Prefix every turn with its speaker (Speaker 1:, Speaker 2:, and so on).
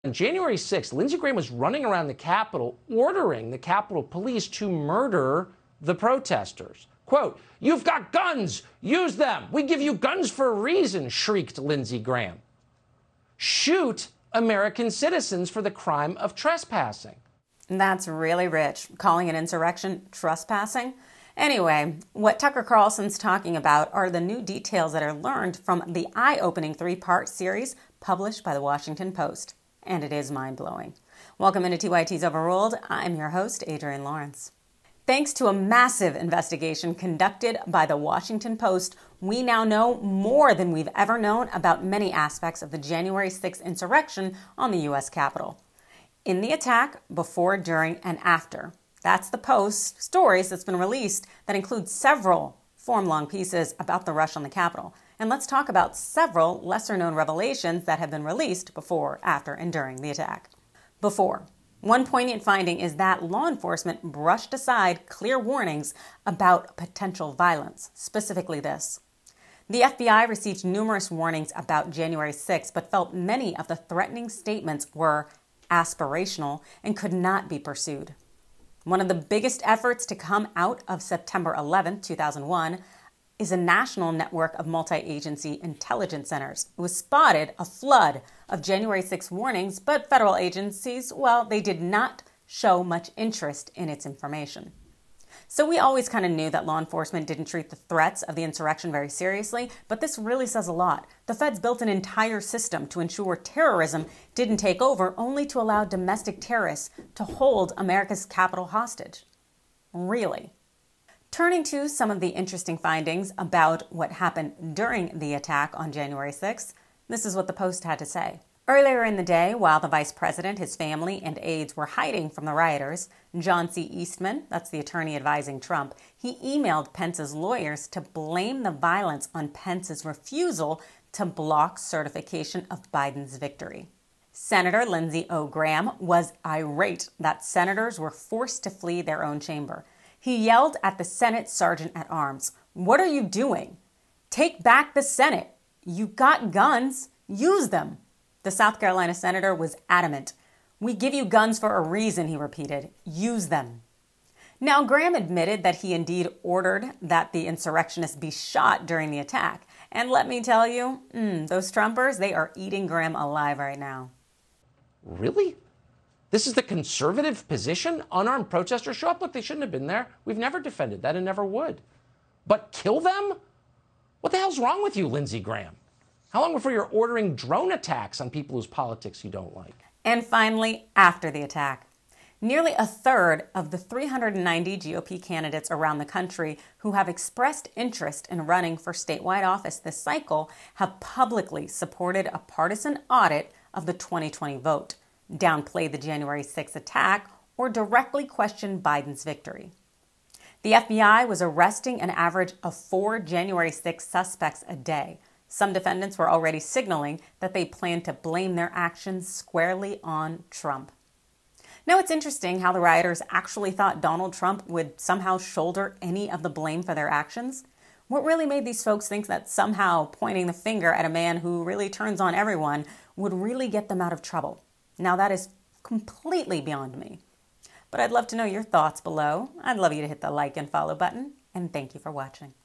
Speaker 1: On January 6th, Lindsey Graham was running around the Capitol ordering the Capitol Police to murder the protesters. Quote, "You've got guns, use them. We give you guns for a reason," shrieked Lindsey Graham. Shoot American citizens for the crime of trespassing.
Speaker 2: That's really rich, calling an insurrection trespassing. Anyway, what Tucker Carlson's talking about are the new details that are learned from the eye-opening 3-part series published by the Washington Post. And it is mind-blowing. Welcome into TYT's Overruled. I'm your host, Adrienne Lawrence. Thanks to a massive investigation conducted by the Washington Post, we now know more than we've ever known about many aspects of the January 6th insurrection on the U.S. Capitol. In the attack, before, during, and after. That's the Post stories that's been released that include several form-long pieces about the rush on the Capitol. And let's talk about several lesser-known revelations that have been released before, after, and during the attack. Before. One poignant finding is that law enforcement brushed aside clear warnings about potential violence, specifically this. The FBI received numerous warnings about January 6th, but felt many of the threatening statements were aspirational and could not be pursued. One of the biggest efforts to come out of September 11, 2001, is a national network of multi-agency intelligence centers. It was spotted a flood of January 6 warnings, but federal agencies, well, they did not show much interest in its information. So we always kind of knew that law enforcement didn't treat the threats of the insurrection very seriously, but this really says a lot. The feds built an entire system to ensure terrorism didn't take over, only to allow domestic terrorists to hold America's capital hostage. Really? Turning to some of the interesting findings about what happened during the attack on January 6th, this is what the Post had to say. Earlier in the day, while the vice president, his family, and aides were hiding from the rioters, John C. Eastman, that's the attorney advising Trump, he emailed Pence's lawyers to blame the violence on Pence's refusal to block certification of Biden's victory. Senator Lindsey Graham was irate that senators were forced to flee their own chamber. He yelled at the Senate Sergeant at Arms, "What are you doing? Take back the Senate. You got guns. Use them." The South Carolina senator was adamant. "We give you guns for a reason," he repeated. "Use them." Now, Graham admitted that he indeed ordered that the insurrectionists be shot during the attack. And let me tell you, those Trumpers, they are eating Graham alive right now.
Speaker 1: Really? This is the conservative position? Unarmed protesters show up. Look, they shouldn't have been there. We've never defended that and never would. But kill them? What the hell's wrong with you, Lindsey Graham? How long before you're ordering drone attacks on people whose politics you don't like?
Speaker 2: And finally, after the attack. Nearly a third of the 390 GOP candidates around the country who have expressed interest in running for statewide office this cycle have publicly supported a partisan audit of the 2020 vote, downplayed the January 6th attack, or directly questioned Biden's victory. The FBI was arresting an average of 4 January 6 suspects a day. Some defendants were already signaling that they plan to blame their actions squarely on Trump. Now, it's interesting how the rioters actually thought Donald Trump would somehow shoulder any of the blame for their actions. What really made these folks think that somehow pointing the finger at a man who really turns on everyone would really get them out of trouble? Now, that is completely beyond me. But I'd love to know your thoughts below. I'd love you to hit the like and follow button, and thank you for watching.